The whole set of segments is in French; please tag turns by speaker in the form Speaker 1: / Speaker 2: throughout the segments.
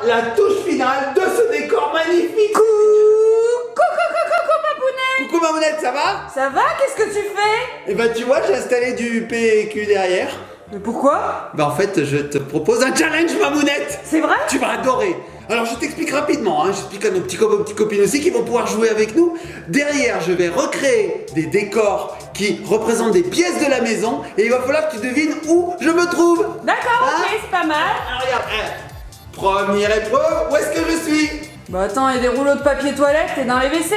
Speaker 1: la touche finale de ce décor magnifique.
Speaker 2: Coucou Papounet.
Speaker 1: Coucou Mamounette, ça va?
Speaker 2: Ça va? Qu'est-ce que tu fais?
Speaker 1: Eh ben tu vois, j'ai installé du PQ derrière.
Speaker 2: Mais pourquoi?
Speaker 1: Bah en fait, je te propose un challenge Mamounette.
Speaker 2: C'est vrai?
Speaker 1: Tu vas adorer. Alors je t'explique rapidement, hein. J'explique à nos petits copains, petites copines aussi qui vont pouvoir jouer avec nous. Derrière, je vais recréer des décors qui représentent des pièces de la maison et il va falloir que tu devines où je me trouve.
Speaker 2: D'accord,
Speaker 1: Hein?
Speaker 2: ok, c'est pas mal.
Speaker 1: Alors regarde, première épreuve, où est-ce que je suis?
Speaker 2: Bah attends, il y a des rouleaux de papier toilette, t'es dans les WC?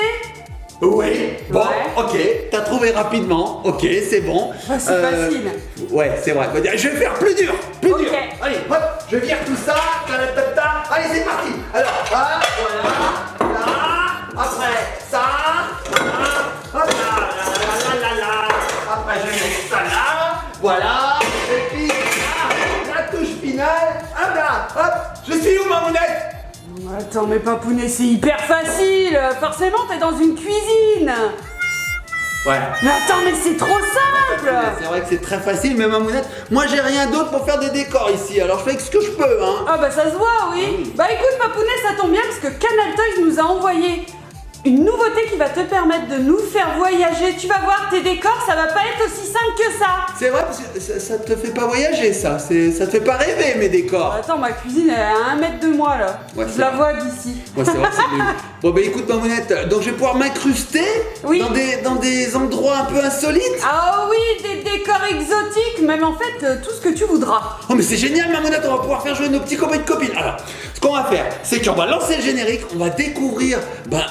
Speaker 1: Oui, bon,
Speaker 2: Ouais.
Speaker 1: ok, t'as trouvé rapidement, ok, c'est bon.
Speaker 2: Ah, c'est facile.
Speaker 1: Ouais, c'est vrai. Je vais faire plus dur, plus
Speaker 2: Ok.
Speaker 1: dur. Allez, hop, je vire tout ça, ta. Allez, c'est parti. Alors, voilà, là, après ça, hop là. Après, je mets ça là, voilà, et puis là, la touche finale, hop là, hop. Je suis où, Mamounette?
Speaker 2: Attends, mais Papounet, c'est hyper facile. Forcément, t'es dans une cuisine.
Speaker 1: Ouais.
Speaker 2: Mais attends, mais c'est trop simple.
Speaker 1: C'est vrai que c'est très facile, mais Mamounette, moi j'ai rien d'autre pour faire des décors ici, alors je fais ce que je peux, hein.
Speaker 2: Ah bah ça se voit, oui. Bah écoute Papounet, ça tombe bien parce que Canal Toys nous a envoyé une nouveauté qui va te permettre de nous faire voyager. Tu vas voir, tes décors, ça va pas être aussi simple que ça.
Speaker 1: C'est vrai, parce que ça te fait pas voyager, ça te fait pas rêver, mes décors.
Speaker 2: Attends, ma cuisine elle est à 1 mètre de moi là.
Speaker 1: Ouais,
Speaker 2: je
Speaker 1: c'est
Speaker 2: la
Speaker 1: vrai.
Speaker 2: vois d'ici.
Speaker 1: Ouais, c'est vrai, c'est nul. Bon, bah écoute, Mamounette, donc je vais pouvoir m'incruster
Speaker 2: Oui.
Speaker 1: dans des endroits un peu insolites.
Speaker 2: Ah oui, des décors exotiques, même en fait tout ce que tu voudras.
Speaker 1: Oh, mais c'est génial, Mamounette, on va pouvoir faire jouer nos petits copains et copines. Alors, ce qu'on va faire, c'est qu'on va lancer le générique, on va découvrir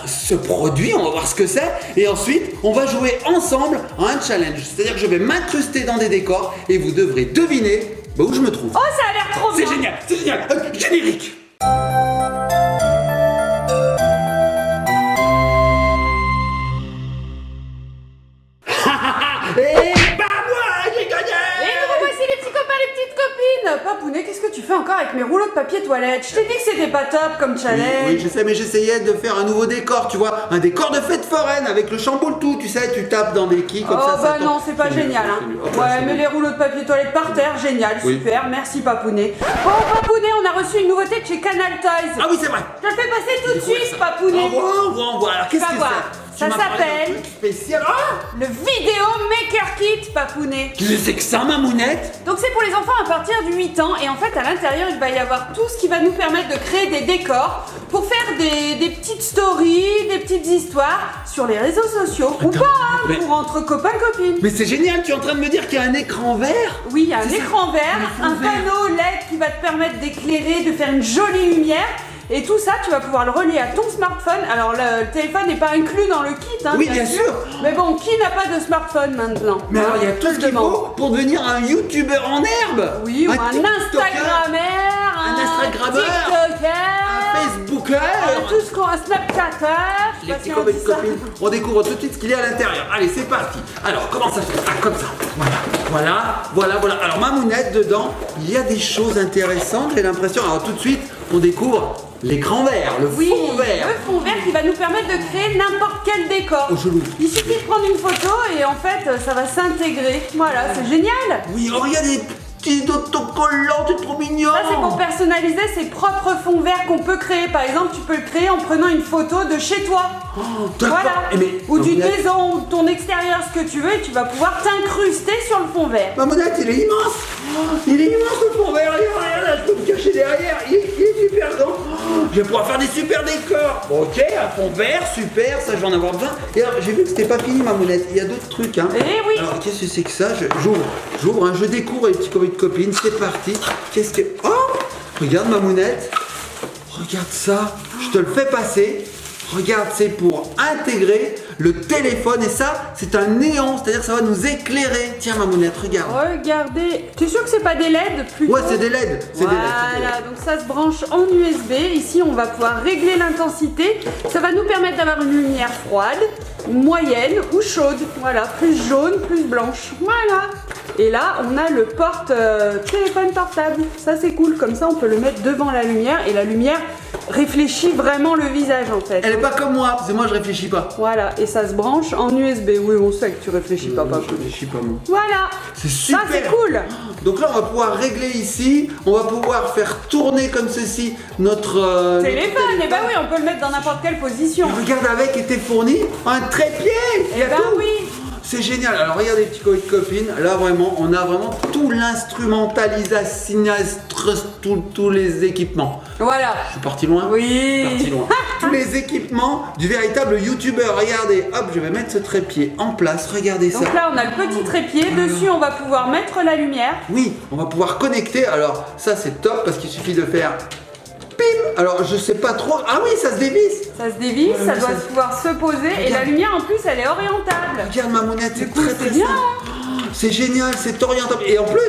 Speaker 1: ce produit, on va voir ce que c'est, et ensuite, on va jouer ensemble à un challenge. C'est-à-dire que je vais m'incruster dans des décors et vous devrez deviner où je me trouve.
Speaker 2: Oh, ça a l'air trop bien.
Speaker 1: C'est génial, c'est génial. Générique. Et bah moi, j'ai gagné.
Speaker 2: Et nous revoici les petits copains, les petites copines. Papounet, qu'est-ce que tu fais encore avec mes rouleaux de papier toilette? Je t'ai dit que c'était pas top comme challenge.
Speaker 1: Oui, je sais, mais j'essayais de faire un nouveau décor, tu vois, un décor de fête foraine avec le chamboule tout, tu sais, tu tapes dans des quilles comme
Speaker 2: Oh
Speaker 1: ça.
Speaker 2: bah
Speaker 1: tombe.
Speaker 2: non, c'est pas
Speaker 1: nul,
Speaker 2: génial hein.
Speaker 1: c'est nul. Oh, bah,
Speaker 2: Ouais,
Speaker 1: c'est
Speaker 2: mais
Speaker 1: nul.
Speaker 2: les rouleaux de papier toilette par terre, génial,
Speaker 1: Oui.
Speaker 2: super, merci Papounet. Bon Papounet, on a reçu une nouveauté de chez Canal Toys.
Speaker 1: Ah oui, c'est vrai.
Speaker 2: Je te le fais passer tout de
Speaker 1: Découvrir
Speaker 2: suite
Speaker 1: ça.
Speaker 2: Papounet.
Speaker 1: On voit. Alors, qu'est-ce
Speaker 2: Tu vas
Speaker 1: que
Speaker 2: voir.
Speaker 1: c'est?
Speaker 2: Ça
Speaker 1: Tu m'as parlé d'un
Speaker 2: s'appelle
Speaker 1: truc spécial. Ah,
Speaker 2: le Vidéo Maker Kit Papounet.
Speaker 1: qu'est-ce que c'est que ça, Mamounette?
Speaker 2: Donc c'est pour les enfants à partir de 8 ans et en fait à l'intérieur il va y avoir tout ce qui va nous permettre de créer des décors pour faire des petites stories, des petites histoires sur les réseaux sociaux ou pas hein,
Speaker 1: mais-
Speaker 2: pour entre copains copines.
Speaker 1: Mais c'est génial, tu es en train de me dire qu'il y a un écran vert?
Speaker 2: Oui, il y a un
Speaker 1: C'est ça.
Speaker 2: écran vert,
Speaker 1: Un
Speaker 2: un
Speaker 1: écran vert.
Speaker 2: panneau LED qui va te permettre d'éclairer, de faire une jolie lumière. Et tout ça, tu vas pouvoir le relier à ton smartphone. Alors le téléphone n'est pas inclus dans le kit, hein,
Speaker 1: Oui, bien sûr.
Speaker 2: Mais bon, qui n'a pas de smartphone maintenant?
Speaker 1: Mais alors, il y a
Speaker 2: Je
Speaker 1: tout
Speaker 2: te
Speaker 1: ce
Speaker 2: le
Speaker 1: qu'il
Speaker 2: demande.
Speaker 1: faut pour devenir un youtubeur en herbe.
Speaker 2: Oui, ou un
Speaker 1: TikToker,
Speaker 2: Instagrammeur,
Speaker 1: un Instagrammeur,
Speaker 2: TikToker,
Speaker 1: un Facebooker.
Speaker 2: tout ce qu'on a, Snapchatter.
Speaker 1: Les
Speaker 2: Bah,
Speaker 1: petits
Speaker 2: tiens,
Speaker 1: copains
Speaker 2: dis
Speaker 1: et
Speaker 2: ça.
Speaker 1: copines, on découvre tout de suite ce qu'il y a à l'intérieur. Allez, c'est parti. Alors, comment ça se fait? Ah, comme ça. Voilà. Alors, Mamounette, dedans, il y a des choses intéressantes, j'ai l'impression. Alors, tout de suite, on découvre l'écran vert, le
Speaker 2: Oui,
Speaker 1: fond vert.
Speaker 2: le fond vert qui va nous permettre de créer n'importe quel décor.
Speaker 1: Oh, je l'ouvre.
Speaker 2: Il suffit de prendre une photo et en fait, ça va s'intégrer. Voilà, c'est génial.
Speaker 1: Oui, oh, il y a des petits autocollants, c'est trop mignon.
Speaker 2: Ça, c'est pour personnaliser ses propres fonds verts qu'on peut créer. Par exemple, tu peux le créer en prenant une photo de chez toi.
Speaker 1: Oh, d'accord.
Speaker 2: Voilà.
Speaker 1: Eh, mais,
Speaker 2: Ou d'une
Speaker 1: Mamounette-
Speaker 2: maison, ou de ton extérieur, ce que tu veux, et tu vas pouvoir t'incruster sur le fond vert.
Speaker 1: Mamounette, il est immense. Oh, il est immense le fond vert. Regarde, là, je peux me cacher derrière. Il est super grand. Oh, je vais pouvoir faire des super décors. Bon, ok, un fond vert, super, ça je vais en avoir besoin. Et alors, j'ai vu que c'était pas fini, Mamounette. Il y a d'autres trucs, hein.
Speaker 2: Eh oui.
Speaker 1: Alors, qu'est-ce que c'est que ça? J'ouvre, hein, je découvre les petits copains de copines. C'est parti. Qu'est-ce que. Oh, regarde, Mamounette. Regarde ça. Je te le fais passer. Regarde, c'est pour intégrer le téléphone et ça, c'est un néon, c'est-à-dire que ça va nous éclairer. Tiens, Mamounette, regarde.
Speaker 2: Regardez. T'es sûr que c'est pas des LED plutôt?
Speaker 1: Ouais, c'est des LED. C'est des LED.
Speaker 2: Voilà, donc ça se branche en USB. Ici, on va pouvoir régler l'intensité. Ça va nous permettre d'avoir une lumière froide, moyenne ou chaude. Voilà, plus jaune, plus blanche. Voilà. Et là, on a le porte téléphone portable. Ça, c'est cool. Comme ça, on peut le mettre devant la lumière et la lumière, réfléchit vraiment le visage en fait.
Speaker 1: Elle est pas comme moi, parce que moi je réfléchis pas.
Speaker 2: Voilà, et ça se branche en USB. Oui, on sait que tu réfléchis pas, papa.
Speaker 1: Je réfléchis pas moi.
Speaker 2: Voilà.
Speaker 1: C'est super.
Speaker 2: Ça, c'est cool.
Speaker 1: Donc là, on va pouvoir régler ici. On va pouvoir faire tourner comme ceci notre
Speaker 2: Téléphone. Et bah oui, on peut le mettre dans n'importe quelle position.
Speaker 1: Et regarde, avec était fourni un trépied. Il y
Speaker 2: Et
Speaker 1: a
Speaker 2: bah
Speaker 1: tout.
Speaker 2: oui.
Speaker 1: C'est génial. Alors regardez, petits copains de copines. Là vraiment, on a vraiment tout l'instrumentalisation, tous les équipements.
Speaker 2: Voilà.
Speaker 1: Je suis parti loin.
Speaker 2: Oui.
Speaker 1: Parti loin. Tous les équipements du véritable youtubeur. Regardez, hop, je vais mettre ce trépied en place. Regardez ça.
Speaker 2: Donc là, on a le petit trépied. Dessus, on va pouvoir mettre la lumière.
Speaker 1: Oui, on va pouvoir connecter. Alors ça c'est top parce qu'il suffit de faire pim. Alors je sais pas trop. Ah oui, ça se dévisse.
Speaker 2: Ça se dévisse,
Speaker 1: Ouais,
Speaker 2: ça
Speaker 1: mais
Speaker 2: doit
Speaker 1: ça-
Speaker 2: pouvoir se poser. Et
Speaker 1: Regarde.
Speaker 2: la lumière, en plus, elle est orientable.
Speaker 1: Regarde ma mounette, c'est
Speaker 2: coup,
Speaker 1: très
Speaker 2: c'est
Speaker 1: très
Speaker 2: bien,
Speaker 1: simple. Oh, c'est génial, c'est orientable. Et en plus,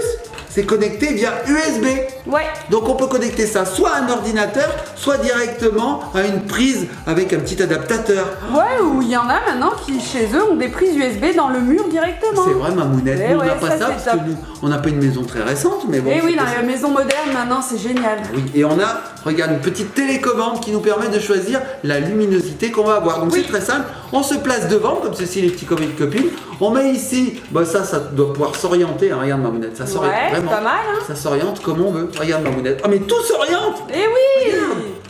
Speaker 1: c'est connecté via USB.
Speaker 2: Ouais.
Speaker 1: Donc on peut connecter ça soit à un ordinateur, soit directement à une prise avec un petit adaptateur.
Speaker 2: Ouais, ou il y en a maintenant qui, chez eux, ont des prises USB dans le mur directement.
Speaker 1: C'est vrai ma mounette,
Speaker 2: Eh
Speaker 1: nous on n'a
Speaker 2: ouais,
Speaker 1: pas
Speaker 2: ça,
Speaker 1: ça
Speaker 2: c'est
Speaker 1: parce
Speaker 2: top.
Speaker 1: que nous on n'a pas une maison très récente, mais bon.
Speaker 2: Et oui,
Speaker 1: c'est
Speaker 2: dans
Speaker 1: possible.
Speaker 2: les maisons modernes, maintenant, c'est génial.
Speaker 1: Oui, et on a, regarde, une petite télécommande qui nous permet de choisir la luminosité qu'on va avoir. Donc
Speaker 2: Oui.
Speaker 1: c'est très simple, on se place devant, comme ceci les petits copains et copines. On met ici, bah ça doit pouvoir s'orienter. Hein, regarde ma mounette, ça s'oriente
Speaker 2: Ouais,
Speaker 1: vraiment.
Speaker 2: pas mal, hein.
Speaker 1: Ça s'oriente comme on veut. Regarde ma mounette. Ah mais tout s'oriente.
Speaker 2: Et oui.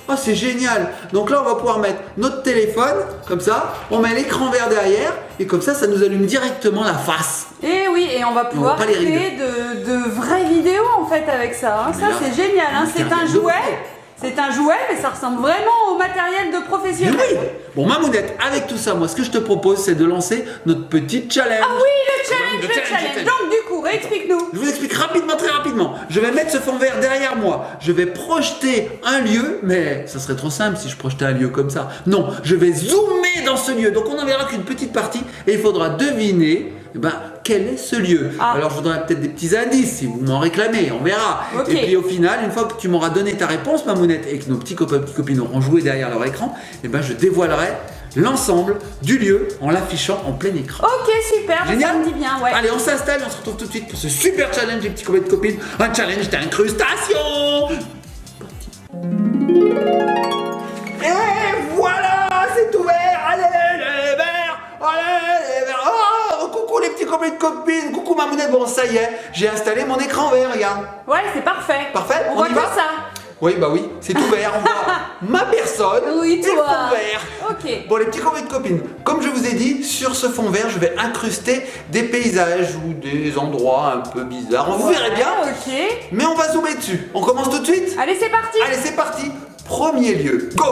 Speaker 1: Oh c'est génial. Donc là on va pouvoir mettre notre téléphone, comme ça, on met l'écran vert derrière, et comme ça nous allume directement la face.
Speaker 2: Et oui, et on va pouvoir
Speaker 1: pas les rides.
Speaker 2: créer de vraies vidéos en fait avec ça. Hein. Ça,
Speaker 1: là,
Speaker 2: c'est génial. Hein.
Speaker 1: c'est
Speaker 2: C'est un
Speaker 1: un
Speaker 2: jouet.
Speaker 1: cadeau.
Speaker 2: C'est un jouet, mais ça ressemble vraiment au matériel de
Speaker 1: Mais
Speaker 2: professionnel.
Speaker 1: oui. Bon ma mounette, avec tout ça, moi ce que je te propose c'est de lancer notre petit challenge.
Speaker 2: Ah oui, le challenge,
Speaker 1: Le
Speaker 2: le
Speaker 1: challenge,
Speaker 2: challenge.
Speaker 1: le challenge.
Speaker 2: Donc du coup, réexplique-nous.
Speaker 1: Je vous explique rapidement, très rapidement. Je vais mettre ce fond vert derrière moi. Je vais projeter un lieu, mais ça serait trop simple si je projetais un lieu comme ça. Non, je vais zoomer dans ce lieu. Donc on n'en verra qu'une petite partie et il faudra deviner quel est ce lieu.
Speaker 2: Ah.
Speaker 1: Alors je vous donnerai peut-être des petits indices si vous m'en réclamez, on verra.
Speaker 2: Ok.
Speaker 1: Et puis au final, une fois que tu m'auras donné ta réponse, ma mounette, et que nos petits copains et petites copines auront joué derrière leur écran, je dévoilerai l'ensemble du lieu en l'affichant en plein écran.
Speaker 2: Ok, super.
Speaker 1: Génial.
Speaker 2: Ça me dit bien, ouais.
Speaker 1: Allez, on s'installe et on se retrouve tout de suite pour ce super challenge, les petits copains et copines. Un challenge d'incrustation. Et voilà, c'est ouvert. Allez, les verts. Allez, les verts. Oh, coucou les petits copains et copines. Coucou ma mounette. Bon, ça y est, j'ai installé mon écran vert, regarde.
Speaker 2: Ouais, c'est parfait.
Speaker 1: Parfait,
Speaker 2: On
Speaker 1: on
Speaker 2: voit
Speaker 1: y
Speaker 2: que
Speaker 1: va
Speaker 2: ça.
Speaker 1: Oui, bah oui, c'est ouvert. On voit ma personne
Speaker 2: Oui,
Speaker 1: et le
Speaker 2: toi.
Speaker 1: fond vert.
Speaker 2: Ok.
Speaker 1: Bon les petits copains et copines, comme je vous ai dit, sur ce fond vert, je vais incruster des paysages ou des endroits un peu bizarres. Vous verrez bien,
Speaker 2: Ok.
Speaker 1: mais on va zoomer dessus. On commence tout de suite?
Speaker 2: Allez, c'est parti.
Speaker 1: Allez, c'est parti. Premier lieu, go.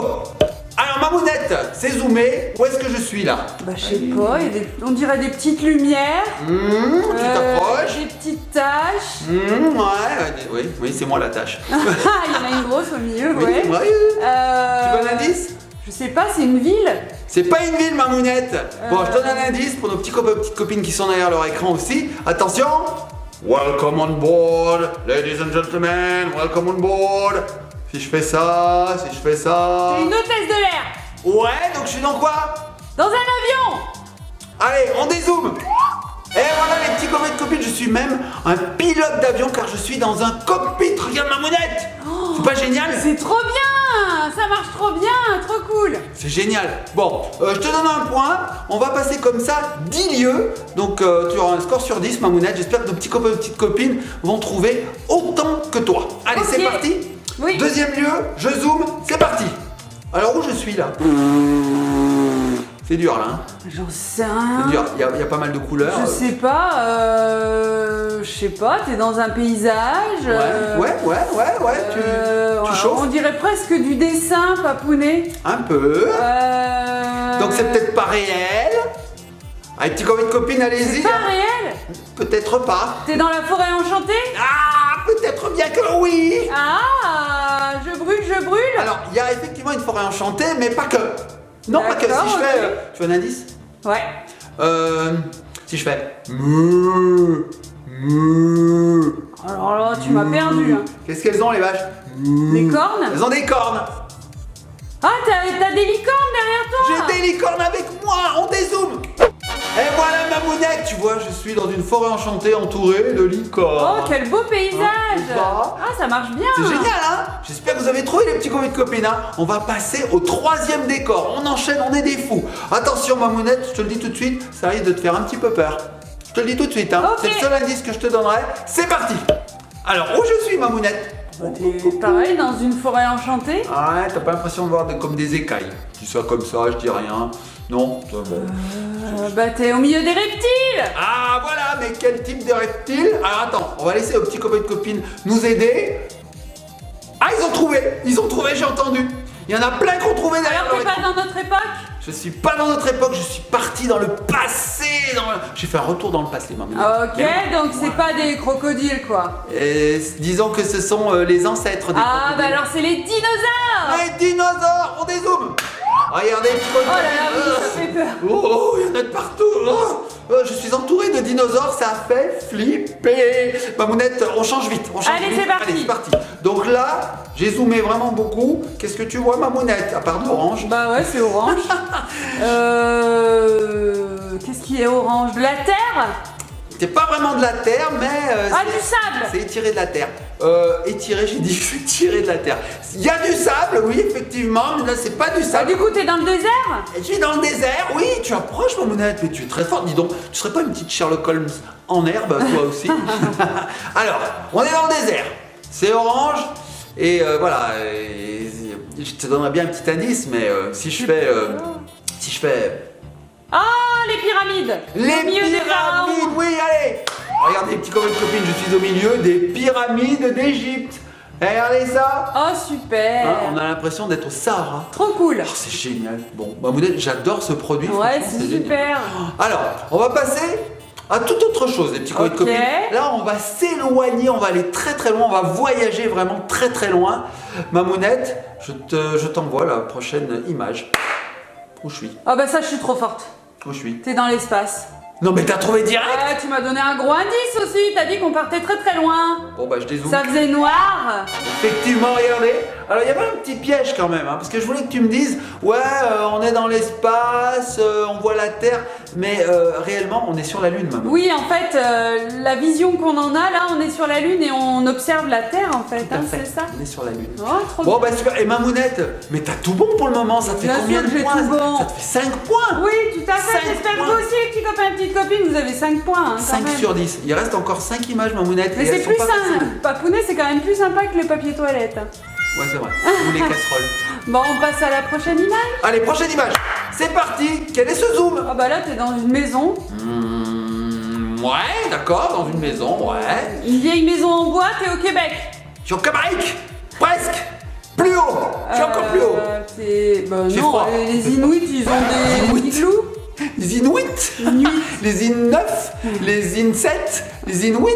Speaker 1: Alors ma mounette, c'est zoomé. Où est-ce que je suis là?
Speaker 2: Bah, je sais pas, il y a on dirait des petites lumières.
Speaker 1: Tu t'approches.
Speaker 2: Des petites taches.
Speaker 1: Oui, c'est moi la tâche.
Speaker 2: Ah, il y en a une grosse au milieu, ouais.
Speaker 1: Tu veux un indice?
Speaker 2: Je sais pas, c'est une ville.
Speaker 1: C'est pas une ville, ma mounette. Bon, je donne un indice pour nos petits copains et petites copines qui sont derrière leur écran aussi. Attention. Welcome on board, ladies and gentlemen, welcome on board. Si je fais ça, si je fais ça.
Speaker 2: C'est une hôtesse de l'air.
Speaker 1: Ouais, donc je suis dans quoi?
Speaker 2: Dans un avion.
Speaker 1: Allez, on dézoome. Et voilà les petits copains et copines, je suis même un pilote d'avion car je suis dans un cockpit. Regarde ma mounette. C'est pas génial?
Speaker 2: C'est trop bien. Ça marche trop bien, trop cool.
Speaker 1: C'est génial. Bon, je te donne un point. On va passer comme ça 10 lieux. Donc tu auras un score sur 10, ma mounette. J'espère que nos petits copains et petites copines vont trouver autant que toi. Allez,
Speaker 2: Ok.
Speaker 1: c'est parti.
Speaker 2: Oui.
Speaker 1: Deuxième lieu, je zoome, c'est parti. Alors où je suis là? C'est dur là. Hein.
Speaker 2: J'en sais rien.
Speaker 1: C'est dur. Il y a pas mal de couleurs.
Speaker 2: Je sais pas, t'es dans un paysage.
Speaker 1: Ouais. Tu chauffes
Speaker 2: On dirait presque du dessin, papounet.
Speaker 1: un peu. Donc c'est
Speaker 2: peut-être
Speaker 1: peut-être pas réel. Allez, petits copains et copines, allez-y.
Speaker 2: pas réel.
Speaker 1: Peut-être pas.
Speaker 2: T'es dans la forêt enchantée.
Speaker 1: Ah, peut-être bien que oui.
Speaker 2: Ah, je brûle.
Speaker 1: Alors, il y a effectivement une forêt enchantée, mais pas que. Non, pas que. Si
Speaker 2: D'accord,
Speaker 1: je fais.
Speaker 2: ok.
Speaker 1: Tu veux un indice?
Speaker 2: Ouais.
Speaker 1: Si je fais. Meuh.
Speaker 2: Alors là, tu m'as perdu. Hein.
Speaker 1: Qu'est-ce qu'elles ont, les vaches?
Speaker 2: Des cornes.
Speaker 1: Elles ont des cornes.
Speaker 2: Ah, t'as des licornes derrière toi.
Speaker 1: J'ai des licornes avec moi. On dézoome. Et voilà Mamounette, tu vois, je suis dans une forêt enchantée entourée de licornes.
Speaker 2: Oh, quel beau paysage.
Speaker 1: Ah,
Speaker 2: Ça marche bien.
Speaker 1: c'est génial, hein? J'espère que vous avez trouvé les petits copains de copines, hein? On va passer au 3e décor. On enchaîne, on est des fous. Attention Mamounette, je te le dis tout de suite, ça risque de te faire un petit peu peur. Je te le dis tout de suite, hein?
Speaker 2: Ok.
Speaker 1: C'est le seul indice que je te donnerai. C'est parti. Alors, où je suis Mamounette?
Speaker 2: T'es pareil dans une forêt enchantée.
Speaker 1: Ouais, t'as pas l'impression de voir comme des écailles. Je dis ça comme ça, je dis rien. Non, c'est bon.
Speaker 2: Bah t'es au milieu des reptiles.
Speaker 1: Ah voilà, mais quel type de reptile? Alors attends, on va laisser aux petits copains de copines nous aider. Ah, ils ont trouvé, j'ai entendu. Il y en a plein qui ont trouvé derrière.
Speaker 2: Alors t'es pas dans notre époque?
Speaker 1: Je suis pas dans notre époque, je suis parti dans le passé. J'ai fait un retour dans le passé, maman.
Speaker 2: Ok, donc c'est pas des crocodiles quoi.
Speaker 1: Et disons que ce sont les ancêtres des
Speaker 2: Ah bah
Speaker 1: crocodiles.
Speaker 2: alors c'est les dinosaures.
Speaker 1: Les dinosaures, on dézoome. Regardez, petit
Speaker 2: Oh là là, oui, ça fait peur.
Speaker 1: Oh, il y en a de partout. Je suis entouré de dinosaures, ça fait flipper. Mamounette, on change vite.
Speaker 2: Allez, c'est parti.
Speaker 1: Allez, c'est parti. Donc là, j'ai zoomé vraiment beaucoup. Qu'est-ce que tu vois, Mamounette, à part d'orange?
Speaker 2: Bah ouais, c'est orange. Qu'est-ce qui est orange? De la terre?
Speaker 1: C'est pas vraiment de la terre, mais...
Speaker 2: Ah, du sable.
Speaker 1: C'est étiré de la terre. Étiré, j'ai dit étiré de la terre. Il y a du sable, oui, effectivement, mais là, c'est pas du
Speaker 2: Bah
Speaker 1: sable.
Speaker 2: du coup t'es dans le désert?
Speaker 1: Je suis dans le désert, oui, tu approches, Mamounette, mais tu es très forte, dis donc. Tu serais pas une petite Sherlock Holmes en herbe, toi aussi? Alors, on est dans le désert. C'est orange, et voilà. Je te donnerais bien un petit indice, mais si je fais...
Speaker 2: Ah, les pyramides. Au milieu des pharaons.
Speaker 1: pyramides, oui, allez. Regardez, petits copains de copines, je suis au milieu des pyramides d'Égypte. Regardez ça.
Speaker 2: Oh super.
Speaker 1: Hein, on a l'impression d'être au Sahara.
Speaker 2: Trop cool.
Speaker 1: Oh, c'est génial. Bon, Mamounette, j'adore ce produit.
Speaker 2: Ouais,
Speaker 1: franchement,
Speaker 2: c'est
Speaker 1: génial.
Speaker 2: super.
Speaker 1: Alors, on va passer à toute autre chose, les petits copains de
Speaker 2: Ok.
Speaker 1: copines. Là, on va s'éloigner, on va aller très très loin, on va voyager vraiment très très loin. Mamounette, je t'envoie la prochaine image. Où je suis?
Speaker 2: Oh bah ça je suis trop forte.
Speaker 1: Où je suis?
Speaker 2: T'es dans l'espace.
Speaker 1: Non mais t'as trouvé direct?
Speaker 2: Ouais, tu m'as donné un gros indice aussi. T'as dit qu'on partait très très loin.
Speaker 1: Bon bah je dézoome.
Speaker 2: Ça faisait noir.
Speaker 1: Effectivement, regardez. Alors il y avait un petit piège quand même, hein, parce que je voulais que tu me dises, ouais, on est dans l'espace, on voit la Terre, mais réellement on est sur la Lune, maman.
Speaker 2: Oui, en fait, la vision qu'on en a là, on est sur la Lune et on observe la Terre en fait.
Speaker 1: Tout à
Speaker 2: Hein,
Speaker 1: fait.
Speaker 2: c'est ça.
Speaker 1: On est sur la Lune.
Speaker 2: Oh, trop
Speaker 1: Bon
Speaker 2: bien.
Speaker 1: bah super. Et Mamounette, mais t'as tout bon pour le moment, ça te fait
Speaker 2: Bien
Speaker 1: combien
Speaker 2: sûr
Speaker 1: de
Speaker 2: que j'ai
Speaker 1: points?
Speaker 2: tout bon.
Speaker 1: Ça te fait 5 points.
Speaker 2: Oui, tout à fait.
Speaker 1: 5
Speaker 2: J'espère que
Speaker 1: points.
Speaker 2: vous aussi, les petits copains et petites copines, vous avez 5 points. Hein, quand
Speaker 1: 5
Speaker 2: même.
Speaker 1: sur 10. Il reste encore 5 images, Mamounette.
Speaker 2: Mais
Speaker 1: et
Speaker 2: c'est
Speaker 1: elles sont
Speaker 2: plus
Speaker 1: pas
Speaker 2: simple.
Speaker 1: faciles.
Speaker 2: Papounet, c'est quand même plus sympa que le papier toilette.
Speaker 1: Ouais, c'est vrai. Ou les casseroles.
Speaker 2: Bon, on passe à la prochaine image.
Speaker 1: Allez, prochaine image. C'est parti. Quel est ce zoom?
Speaker 2: Ah bah là, t'es dans une maison.
Speaker 1: Ouais, d'accord, dans une maison, ouais.
Speaker 2: Une vieille maison en bois, t'es au Québec.
Speaker 1: Je suis au Québec. Presque. Plus haut. Je suis encore plus haut.
Speaker 2: Bah
Speaker 1: J'ai
Speaker 2: non,
Speaker 1: froid.
Speaker 2: les Inuits, ils ont des
Speaker 1: Inuits.
Speaker 2: iglous.
Speaker 1: Les Inuits. Les In 9. Les In 7. Les Inuits.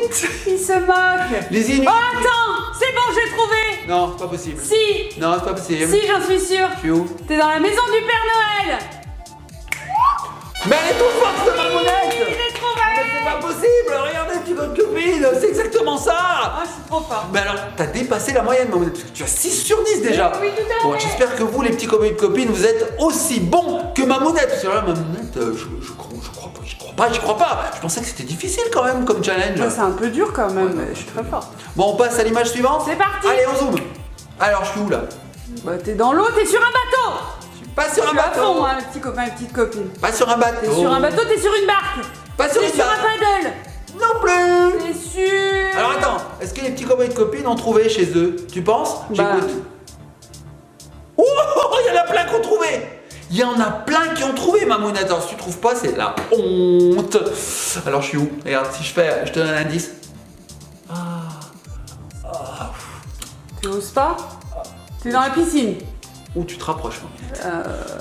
Speaker 2: Ils se moquent.
Speaker 1: Les Inuits.
Speaker 2: Oh attends, c'est bon, j'ai trouvé.
Speaker 1: Non, c'est pas possible.
Speaker 2: Si,
Speaker 1: Non, c'est pas possible.
Speaker 2: si, j'en suis sûre.
Speaker 1: Je suis où?
Speaker 2: T'es dans la maison du Père Noël.
Speaker 1: Mais elle est trop forte, cette Mamounette.
Speaker 2: Oui, je l'ai trouvé.
Speaker 1: Mais c'est pas possible. Regardez, petit votre copine. C'est exactement ça.
Speaker 2: Ah, je suis trop forte.
Speaker 1: Mais alors, t'as dépassé la moyenne, Mamounette, parce que tu as 6 sur 10 déjà.
Speaker 2: Oui, tout à
Speaker 1: Bon,
Speaker 2: fait.
Speaker 1: j'espère que vous, les petits copains et copines, vous êtes aussi bons que Mamounette. Parce que là, Mamounette, j'y crois pas. Je pensais que c'était difficile quand même comme challenge.
Speaker 2: Ouais, c'est un peu dur quand même, mais je suis très forte.
Speaker 1: Bon, on passe à l'image suivante.
Speaker 2: C'est parti.
Speaker 1: Allez, on zoome. Alors, je suis où là?
Speaker 2: Bah t'es dans l'eau, t'es sur un bateau.
Speaker 1: Je suis pas sur
Speaker 2: Je
Speaker 1: un
Speaker 2: suis à
Speaker 1: bateau.
Speaker 2: fond, hein, petits copains et petites copines.
Speaker 1: Pas sur un bateau.
Speaker 2: T'es sur un bateau, t'es sur une barque.
Speaker 1: Pas sur
Speaker 2: T'es
Speaker 1: une
Speaker 2: sur un
Speaker 1: barque.
Speaker 2: paddle.
Speaker 1: Non plus.
Speaker 2: T'es sûr.
Speaker 1: Alors attends, est-ce que les petits copains et copines ont trouvé chez eux? Tu penses?
Speaker 2: Bah.
Speaker 1: J'écoute. Oh, il y en a plein qui ont trouvé. Il y en a plein qui ont trouvé, Mamounette. Alors si tu trouves pas, c'est la honte. Alors je suis où? Regarde, si je te donne un indice.
Speaker 2: Tu oses pas? T'es dans la piscine.
Speaker 1: Où tu te rapproches, Mamounette.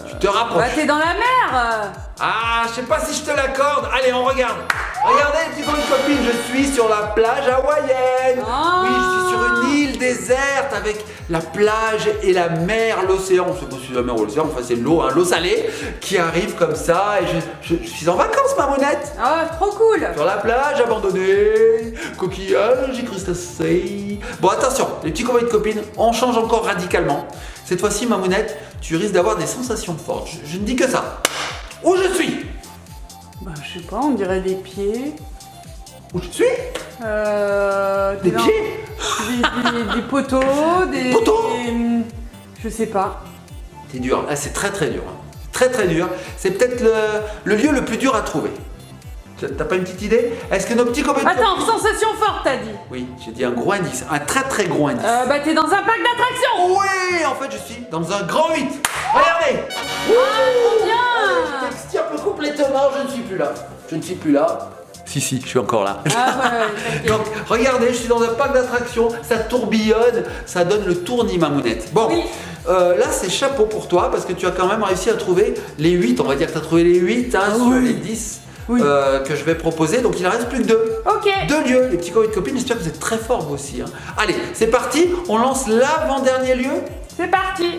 Speaker 1: Tu te rapproches.
Speaker 2: Bah t'es dans la mer.
Speaker 1: Ah, je sais pas si je te l'accorde. Allez, on regarde. Regardez, les petits copains et copines, je suis sur la plage hawaïenne.
Speaker 2: Ah.
Speaker 1: Oui, je suis sur une île déserte avec la plage et la mer, l'océan. On sait pas si c'est la mer ou l'océan, enfin c'est l'eau, hein, l'eau salée qui arrive comme ça. Et je suis en vacances, Mamounette.
Speaker 2: Ah, trop cool.
Speaker 1: Sur la plage abandonnée, coquillages et crustacés. Bon, attention, les petits copains et copines, on change encore radicalement. Cette fois-ci, Mamounette, tu risques d'avoir des sensations fortes. Je ne dis que ça. Où je suis?
Speaker 2: Bah je je sais pas, on dirait des pieds.
Speaker 1: Où je suis?
Speaker 2: Des
Speaker 1: pieds?
Speaker 2: Des poteaux, des...
Speaker 1: Poteaux?
Speaker 2: Je sais pas.
Speaker 1: C'est dur, là c'est très très dur. Très très dur. C'est peut-être le lieu le plus dur à trouver. T'as pas une petite idée? Est-ce que nos petits copains...
Speaker 2: Attends, sensation forte, t'as dit?
Speaker 1: Oui, j'ai dit un gros indice, un très très gros indice.
Speaker 2: Bah t'es dans un parc d'attractions!
Speaker 1: Oui, en fait je suis dans un grand 8. Regardez!
Speaker 2: Trop bien!
Speaker 1: Je m'extirpe complètement, je ne suis plus là. Je ne suis plus là. Si, je suis encore là.
Speaker 2: Ah ouais,
Speaker 1: Donc, regardez, je suis dans un parc d'attractions, ça tourbillonne, ça donne le tournis, Mamounette. Bon,
Speaker 2: oui.
Speaker 1: Là, c'est chapeau pour toi, parce que tu as quand même réussi à trouver les 8. On va dire que tu as trouvé les 8 hein, sur les 10 que je vais proposer. Donc, il en reste plus que 2.
Speaker 2: Ok.
Speaker 1: 2 lieux, les petits copains et copines. J'espère que vous êtes très forts, vous aussi. Hein. Allez, c'est parti. On lance l'avant-dernier lieu.
Speaker 2: C'est parti.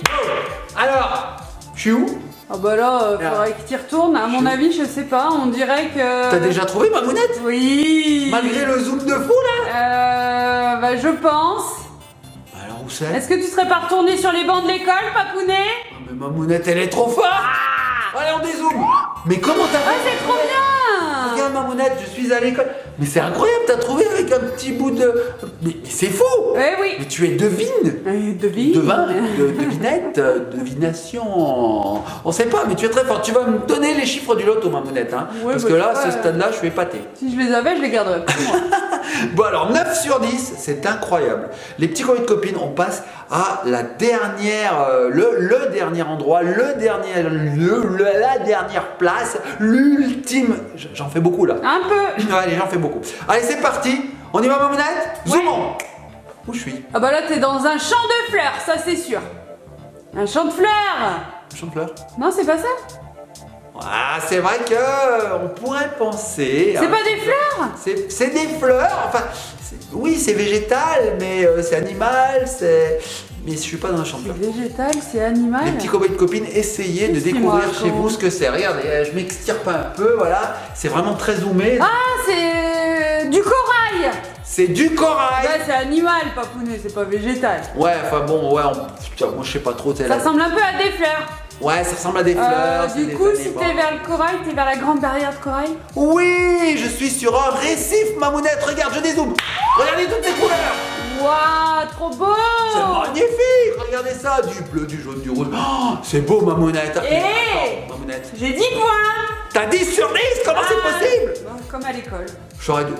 Speaker 1: Alors, je suis où?
Speaker 2: Ah bah là, faudrait que tu y retournes. À mon avis, je sais pas, on dirait que...
Speaker 1: T'as déjà trouvé, Mamounette?
Speaker 2: Oui.
Speaker 1: Malgré le zoom de fou, là?
Speaker 2: Bah je pense.
Speaker 1: Alors, où c'est?
Speaker 2: Est-ce que tu serais pas retourné sur les bancs de l'école, Papounet?
Speaker 1: Oh, mais Mamounette, elle est trop forte! Allez, on dézoome! Mais comment t'as fait?
Speaker 2: Ah, c'est trop bien!
Speaker 1: Regarde, Mamounette, je suis à l'école. Mais c'est incroyable, t'as trouvé avec un petit bout de... Mais c'est fou!
Speaker 2: Eh oui!
Speaker 1: Mais tu es devine!
Speaker 2: Devine!
Speaker 1: Devinette, devination... On sait pas, mais tu es très forte. Tu vas me donner les chiffres du loto, Mamounette. Hein,
Speaker 2: ouais,
Speaker 1: parce
Speaker 2: bah,
Speaker 1: que là,
Speaker 2: à
Speaker 1: ce stade-là, je suis épaté.
Speaker 2: Si je les avais, je les garderais pour moi.
Speaker 1: Bon alors 9 sur 10, c'est incroyable. Les petits copains de copines, on passe à la dernière, le dernier endroit, le dernier lieu, la dernière place, l'ultime. J'en fais beaucoup là.
Speaker 2: Un peu.
Speaker 1: Allez, j'en fais beaucoup. Allez, c'est parti. On y va, Mamounette? Zoomons. Où je suis?
Speaker 2: Ah bah là, t'es dans un champ de fleurs, ça c'est sûr. Un champ de fleurs.
Speaker 1: Champ de fleurs.
Speaker 2: Non, c'est pas ça?
Speaker 1: Ah, c'est vrai que on pourrait penser.
Speaker 2: C'est pas des fleurs?
Speaker 1: C'est des fleurs. Enfin, oui, c'est végétal, mais c'est animal, c'est. Mais je suis pas dans un champ de fleurs.
Speaker 2: C'est végétal, c'est animal.
Speaker 1: Les petits copains et copines, essayez de découvrir chez vous ce que c'est. Regardez, je m'extirpe un peu, voilà. C'est vraiment très zoomé.
Speaker 2: Ah, c'est du corail.
Speaker 1: C'est du corail.
Speaker 2: Bah, c'est animal, Papounet, c'est pas végétal.
Speaker 1: Ouais, enfin bon, ouais, putain, moi je sais pas trop.
Speaker 2: Ça ressemble un peu à des fleurs.
Speaker 1: Ouais, ça ressemble à des fleurs.
Speaker 2: Du coup, si t'es vers le corail, t'es vers la grande barrière de corail?
Speaker 1: Oui, je suis sur un récif, Mamounette. Regarde, je dézoome. Regardez toutes ces couleurs.
Speaker 2: Waouh, trop beau.
Speaker 1: C'est magnifique. Regardez ça, du bleu, du jaune, du rouge. Oh, c'est beau, Mamounette.
Speaker 2: Et
Speaker 1: Mamounette.
Speaker 2: j'ai 10 points.
Speaker 1: T'as 10 sur 10. Comment c'est possible?
Speaker 2: Bon, comme à l'école.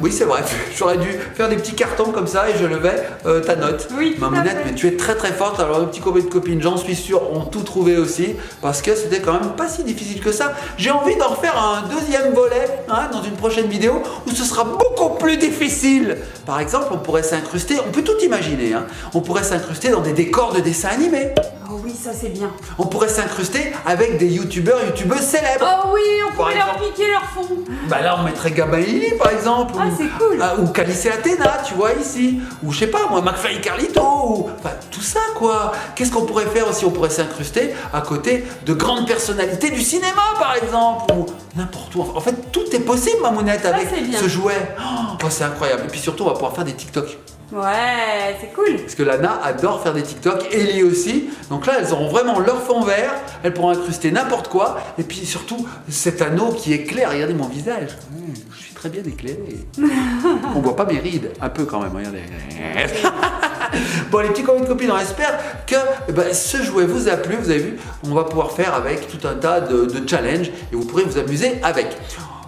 Speaker 1: Oui, c'est vrai. J'aurais dû faire des petits cartons comme ça et je levais ta note.
Speaker 2: Oui,
Speaker 1: Mamounette, mais tu es très très forte. Alors, les petits copains de copines, j'en suis sûr, ont tout trouvé aussi. Parce que c'était quand même pas si difficile que ça. J'ai envie d'en refaire un deuxième volet hein, dans une prochaine vidéo où ce sera beaucoup plus difficile. Par exemple, on pourrait s'incruster, on peut tout imaginer. Hein, on pourrait s'incruster dans des décors de dessins animés.
Speaker 2: Oh oui, ça c'est bien.
Speaker 1: On pourrait s'incruster avec des youtubeuses célèbres.
Speaker 2: Oh oui, on pourrait leur piquer leur fond.
Speaker 1: Bah là, on mettrait Gabin et Lily par exemple.
Speaker 2: Ah, c'est cool.
Speaker 1: Ou Calice et Athéna, tu vois, ici. Ou je sais pas, moi, McFly et Carlito. Ou... Enfin, tout ça, quoi. Qu'est-ce qu'on pourrait faire aussi? On pourrait s'incruster à côté de grandes personnalités du cinéma, par exemple. Ou n'importe où. En fait, tout est possible, Mamounette, avec ce jouet. Oh, c'est incroyable. Et puis surtout, on va pouvoir faire des TikTok.
Speaker 2: Ouais, c'est cool.
Speaker 1: Parce que Lana adore faire des TikTok, Ellie aussi. Donc là, elles auront vraiment leur fond vert. Elles pourront incruster n'importe quoi. Et puis surtout, cet anneau qui éclaire. Regardez mon visage. Je suis très bien éclairé. On voit pas mes rides. Un peu quand même, regardez. Bon, les petits copains et copines, on espère que ce jouet vous a plu. Vous avez vu, on va pouvoir faire avec tout un tas de challenges. Et vous pourrez vous amuser avec.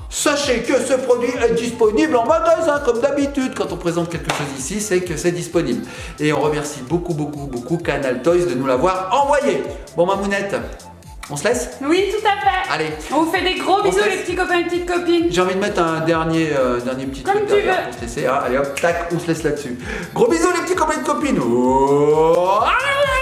Speaker 1: Sachez que ce produit est disponible en magasin comme d'habitude. Quand on présente quelque chose ici, c'est que c'est disponible. Et on remercie beaucoup Canal Toys de nous l'avoir envoyé. Bon, Mamounette, on se laisse?
Speaker 2: Oui, tout à fait.
Speaker 1: Allez.
Speaker 2: On vous fait des gros bisous les petits copains et petites copines.
Speaker 1: J'ai envie de mettre un dernier petit
Speaker 2: comme
Speaker 1: truc
Speaker 2: tu
Speaker 1: derrière
Speaker 2: veux.
Speaker 1: pour se laisser. Allez hop, tac, on se laisse là-dessus. Gros bisous les petits copains et copines. Oh, allez